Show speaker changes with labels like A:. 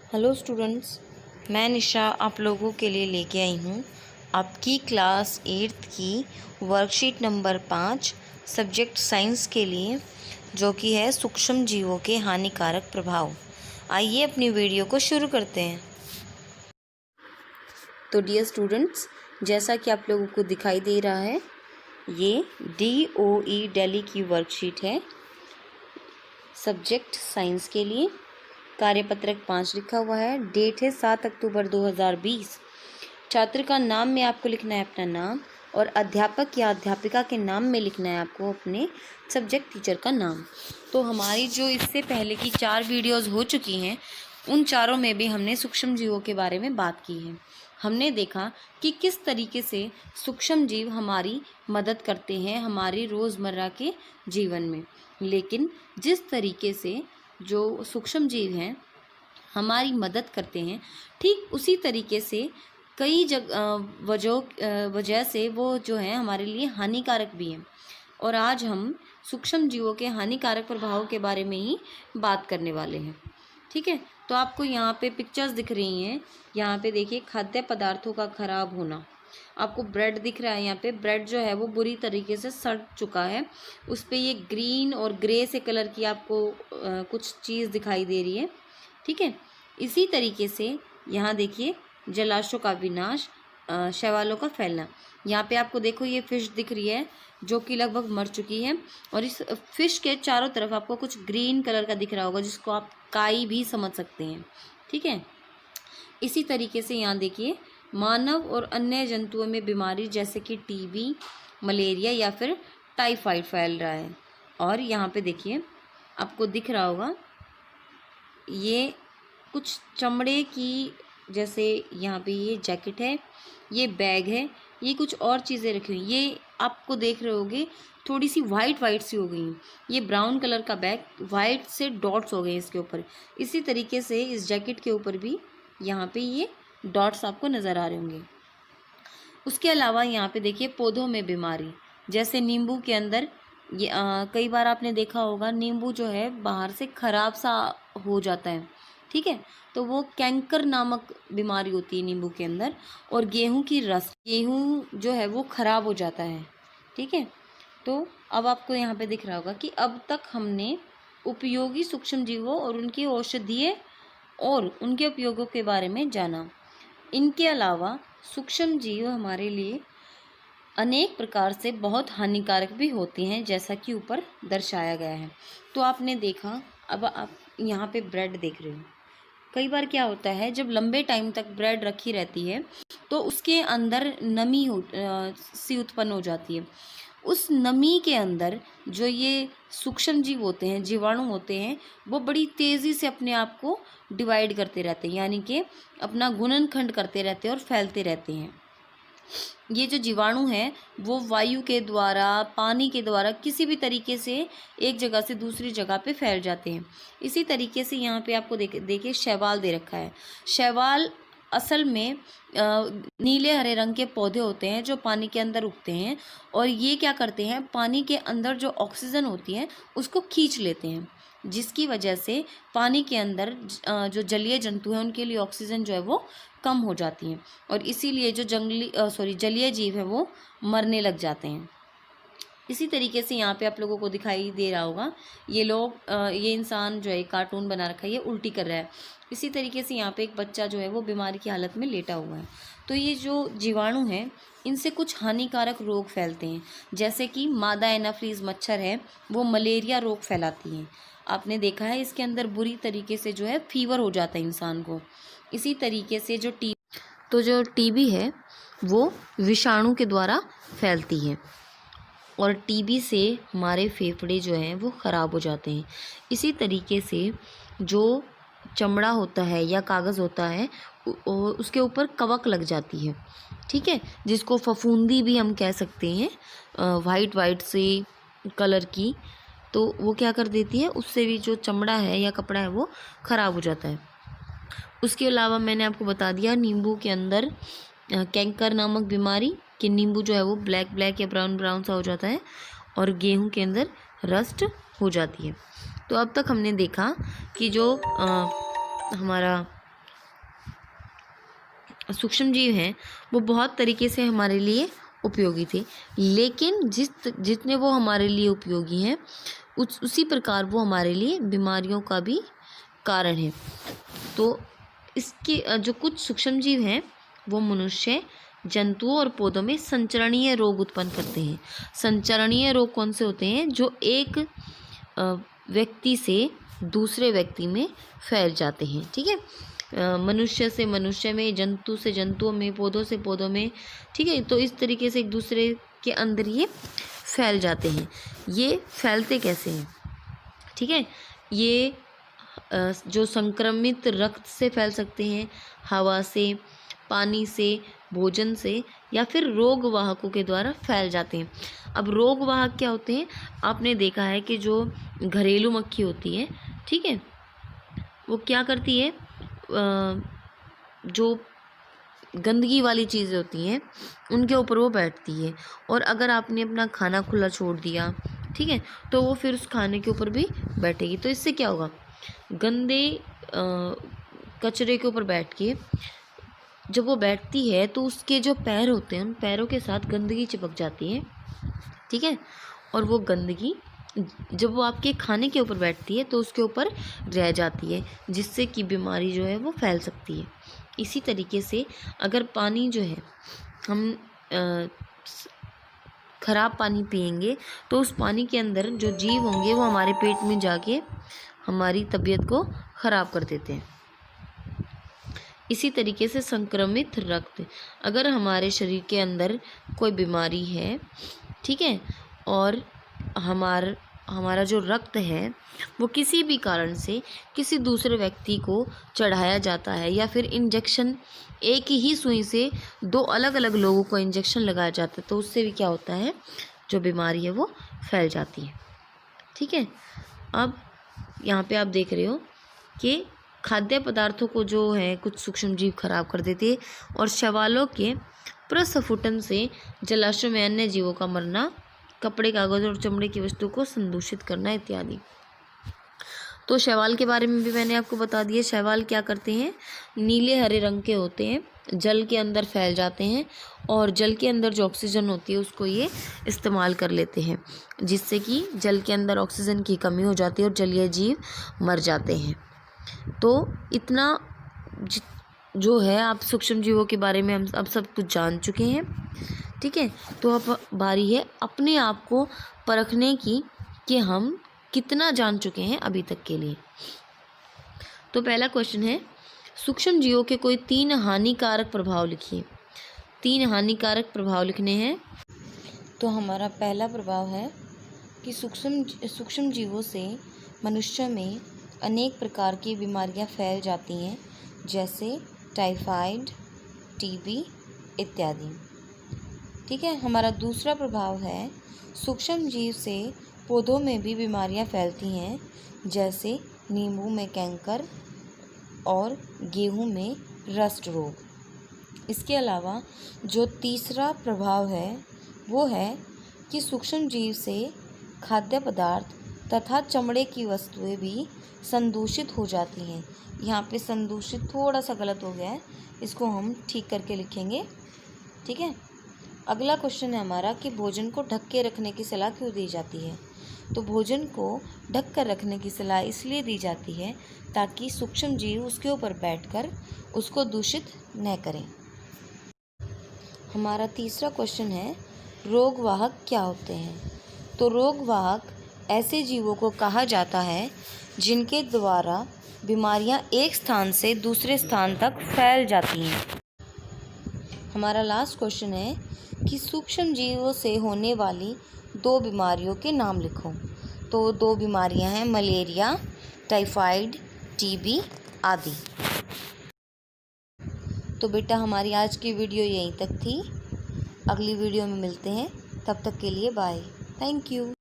A: Hello students, मैं निशा आप लोगों के लिए लेके आई हूँ आपकी क्लास 8th की वर्कशीट नंबर 5 सब्जेक्ट साइंस के लिए, जो कि है सूक्ष्म जीवों के हानिकारक प्रभाव। आइए अपनी वीडियो को शुरू करते हैं। तो डियर स्टूडेंट्स, जैसा कि आप लोगों को दिखाई दे रहा है, ये DOE दिल्ली की वर्कशीट है सब्जेक्ट साइंस के लिए। कार्यपत्रक 5 लिखा हुआ है। डेट है 7 अक्टूबर 2020। छात्र का नाम में आपको लिखना है अपना नाम, और अध्यापक या अध्यापिका के नाम में लिखना है आपको अपने सब्जेक्ट टीचर का नाम। तो हमारी जो इससे पहले की 4 वीडियोस हो चुकी हैं, उन चारों में भी हमने सूक्ष्म जीवों के बारे में बात की है। हमने देखा कि किस तरीके से सूक्ष्म जीव हमारी मदद करते हैं हमारी रोज़मर्रा के जीवन में। लेकिन जिस तरीके से जो सूक्ष्म जीव हैं हमारी मदद करते हैं, ठीक उसी तरीके से कई वजह से वो जो है हमारे लिए हानिकारक भी हैं। और आज हम सूक्ष्म जीवों के हानिकारक प्रभावों के बारे में ही बात करने वाले हैं। ठीक है, तो आपको यहाँ पे पिक्चर्स दिख रही हैं। यहाँ पे देखिए, खाद्य पदार्थों का खराब होना। आपको ब्रेड दिख रहा है। यहाँ पे ब्रेड जो है वो बुरी तरीके से सड़ चुका है। उस पे ये ग्रीन और ग्रे से कलर की आपको कुछ चीज़ दिखाई दे रही है। ठीक है, इसी तरीके से यहाँ देखिए, जलाशयों का विनाश, शैवालों का फैलना। यहाँ पे आपको देखो, ये फिश दिख रही है जो कि लगभग मर चुकी है, और इस फिश के चारों तरफ आपको कुछ ग्रीन कलर का दिख रहा होगा, जिसको आप काई भी समझ सकते हैं। ठीक है, इसी तरीके से यहाँ देखिए, मानव और अन्य जंतुओं में बीमारी जैसे कि टीबी, मलेरिया या फिर टाइफाइड फैल रहा है। और यहाँ पे देखिए, आपको दिख रहा होगा ये कुछ चमड़े की, जैसे यहाँ पे ये जैकेट है, ये बैग है, ये कुछ और चीज़ें रखी हुई। ये आपको देख रहे होगे थोड़ी सी वाइट सी हो गई। ये ब्राउन कलर का बैग, वाइट से डॉट्स हो गए इसके ऊपर। इसी तरीके से इस जैकेट के ऊपर भी यहाँ पे ये डॉट्स आपको नज़र आ रहे होंगे। उसके अलावा यहाँ पे देखिए, पौधों में बीमारी, जैसे नींबू के अंदर ये कई बार आपने देखा होगा, नींबू जो है बाहर से ख़राब सा हो जाता है। ठीक है, तो वो कैंकर नामक बीमारी होती है नींबू के अंदर। और गेहूं की रस, गेहूं जो है वो ख़राब हो जाता है। ठीक है, तो अब आपको यहाँ पे दिख रहा होगा कि अब तक हमने उपयोगी सूक्ष्म जीवों और उनकी औषधीय और उनके उपयोगों के बारे में जाना। इनके अलावा सूक्ष्म जीव हमारे लिए अनेक प्रकार से बहुत हानिकारक भी होते हैं, जैसा कि ऊपर दर्शाया गया है। तो आपने देखा, अब आप यहाँ पे ब्रेड देख रहे हो। कई बार क्या होता है, जब लंबे टाइम तक ब्रेड रखी रहती है तो उसके अंदर नमी सी उत्पन्न हो जाती है। उस नमी के अंदर जो ये सूक्ष्म जीव होते हैं, जीवाणु होते हैं, वो बड़ी तेज़ी से अपने आप को डिवाइड करते रहते हैं, यानी कि अपना गुणनखंड करते रहते हैं और फैलते रहते हैं। ये जो जीवाणु हैं वो वायु के द्वारा, पानी के द्वारा, किसी भी तरीके से एक जगह से दूसरी जगह पे फैल जाते हैं। इसी तरीके से यहाँ पे आपको देखिए शैवाल दे रखा है। शैवाल असल में नीले हरे रंग के पौधे होते हैं जो पानी के अंदर उगते हैं, और ये क्या करते हैं, पानी के अंदर जो ऑक्सीजन होती है उसको खींच लेते हैं, जिसकी वजह से पानी के अंदर जो जलीय जंतु हैं उनके लिए ऑक्सीजन जो है वो कम हो जाती है, और इसीलिए जो जलीय जीव है वो मरने लग जाते हैं। इसी तरीके से यहाँ पे आप लोगों को दिखाई दे रहा होगा, ये इंसान जो है कार्टून बना रखा है, ये उल्टी कर रहा है। इसी तरीके से यहाँ पे एक बच्चा जो है वो बीमारी की हालत में लेटा हुआ है। तो ये जो जीवाणु हैं, इनसे कुछ हानिकारक रोग फैलते हैं, जैसे कि मादा एनाफ्रीज मच्छर है, वो मलेरिया रोग फैलाती हैं। आपने देखा है, इसके अंदर बुरी तरीके से जो है फीवर हो जाता है इंसान को। इसी तरीके से जो टीबी है वो विषाणु के द्वारा फैलती है, और टीबी से हमारे फेफड़े जो हैं वो ख़राब हो जाते हैं। इसी तरीके से जो चमड़ा होता है या कागज़ होता है, उसके ऊपर कवक लग जाती है। ठीक है, जिसको फफूंदी भी हम कह सकते हैं, वाइट से कलर की। तो वो क्या कर देती है, उससे भी जो चमड़ा है या कपड़ा है वो ख़राब हो जाता है। उसके अलावा मैंने आपको बता दिया, नींबू के अंदर कैंकर नामक बीमारी, कि नींबू जो है वो ब्लैक या ब्राउन सा हो जाता है, और गेहूं के अंदर रस्ट हो जाती है। तो अब तक हमने देखा कि जो हमारा सूक्ष्म जीव हैं वो बहुत तरीके से हमारे लिए उपयोगी थे, लेकिन जितने वो हमारे लिए उपयोगी हैं उसी प्रकार वो हमारे लिए बीमारियों का भी कारण है। तो इसके जो कुछ सूक्ष्म जीव हैं वो मनुष्य, जंतुओं और पौधों में संचरणीय रोग उत्पन्न करते हैं। संचरणीय रोग कौन से होते हैं? जो एक व्यक्ति से दूसरे व्यक्ति में फैल जाते हैं। ठीक है, मनुष्य से मनुष्य में, जंतु से जंतुओं में, पौधों से पौधों में। ठीक है, तो इस तरीके से एक दूसरे के अंदर ये फैल जाते हैं। ये फैलते कैसे हैं? ठीक है, ये जो संक्रमित रक्त से फैल सकते हैं, हवा से, पानी से, भोजन से, या फिर रोग वाहकों के द्वारा फैल जाते हैं। अब रोग वाहक क्या होते हैं? आपने देखा है कि जो घरेलू मक्खी होती है, ठीक है, वो क्या करती है, जो गंदगी वाली चीज़ें होती हैं उनके ऊपर वो बैठती है, और अगर आपने अपना खाना खुला छोड़ दिया, ठीक है, तो वो फिर उस खाने के ऊपर भी बैठेगी। तो इससे क्या होगा? गंदे कचरे के ऊपर बैठ के जब वो बैठती है तो उसके जो पैर होते हैं उन पैरों के साथ गंदगी चिपक जाती है। ठीक है, और वो गंदगी जब वो आपके खाने के ऊपर बैठती है तो उसके ऊपर रह जाती है, जिससे कि बीमारी जो है वो फैल सकती है। इसी तरीके से अगर पानी जो है हम ख़राब पानी पिएंगे तो उस पानी के अंदर जो जीव होंगे वो हमारे पेट में जाके हमारी तबीयत को ख़राब कर देते हैं। इसी तरीके से संक्रमित रक्त, अगर हमारे शरीर के अंदर कोई बीमारी है, ठीक है, और हमारा जो रक्त है वो किसी भी कारण से किसी दूसरे व्यक्ति को चढ़ाया जाता है, या फिर इंजेक्शन, एक ही सुई से 2 अलग अलग लोगों को इंजेक्शन लगाया जाता है, तो उससे भी क्या होता है, जो बीमारी है वो फैल जाती है। ठीक है, अब यहाँ पे आप देख रहे हो कि खाद्य पदार्थों को जो है कुछ सूक्ष्म जीव खराब कर देते हैं, और शैवालों के प्रस्फुटन से जलाशयों में अन्य जीवों का मरना, कपड़े, कागज और चमड़े की वस्तु को संदूषित करना इत्यादि। तो शैवाल के बारे में भी मैंने आपको बता दिया। शैवाल क्या करते हैं? नीले हरे रंग के होते हैं, जल के अंदर फैल जाते हैं, और जल के अंदर जो ऑक्सीजन होती है उसको ये इस्तेमाल कर लेते हैं, जिससे कि जल के अंदर ऑक्सीजन की कमी हो जाती है और जलीय जीव मर जाते हैं। तो इतना जो है आप सूक्ष्म जीवों के बारे में हम अब सब कुछ जान चुके हैं। ठीक है, तो अब बारी है अपने आप को परखने की कि हम कितना जान चुके हैं अभी तक के लिए। तो पहला क्वेश्चन है, सूक्ष्म जीवों के कोई 3 हानिकारक प्रभाव लिखिए। 3 हानिकारक प्रभाव लिखने हैं। तो हमारा पहला प्रभाव है कि सूक्ष्म जीवों से मनुष्यों में अनेक प्रकार की बीमारियां फैल जाती हैं, जैसे टाइफाइड, टीबी इत्यादि। ठीक है, हमारा दूसरा प्रभाव है सूक्ष्म जीव से पौधों में भी बीमारियां फैलती हैं, जैसे नींबू में कैंकर और गेहूं में रस्ट रोग। इसके अलावा जो तीसरा प्रभाव है वो है कि सूक्ष्म जीव से खाद्य पदार्थ तथा चमड़े की वस्तुएं भी संदूषित हो जाती हैं। यहाँ पे संदूषित थोड़ा सा गलत हो गया है, इसको हम ठीक करके लिखेंगे। ठीक है, अगला क्वेश्चन है हमारा कि भोजन को ढक के रखने की सलाह क्यों दी जाती है। तो भोजन को ढक कर रखने की सलाह इसलिए दी जाती है ताकि सूक्ष्म जीव उसके ऊपर बैठकर उसको दूषित न करें। हमारा तीसरा क्वेश्चन है, रोगवाहक क्या होते हैं। तो रोगवाहक ऐसे जीवों को कहा जाता है जिनके द्वारा बीमारियां एक स्थान से दूसरे स्थान तक फैल जाती हैं। हमारा लास्ट क्वेश्चन है कि सूक्ष्म जीवों से होने वाली 2 बीमारियों के नाम लिखो। तो 2 बीमारियां हैं, मलेरिया, टाइफाइड, टीबी आदि। तो बेटा हमारी आज की वीडियो यहीं तक थी। अगली वीडियो में मिलते हैं, तब तक के लिए बाय। Thank you.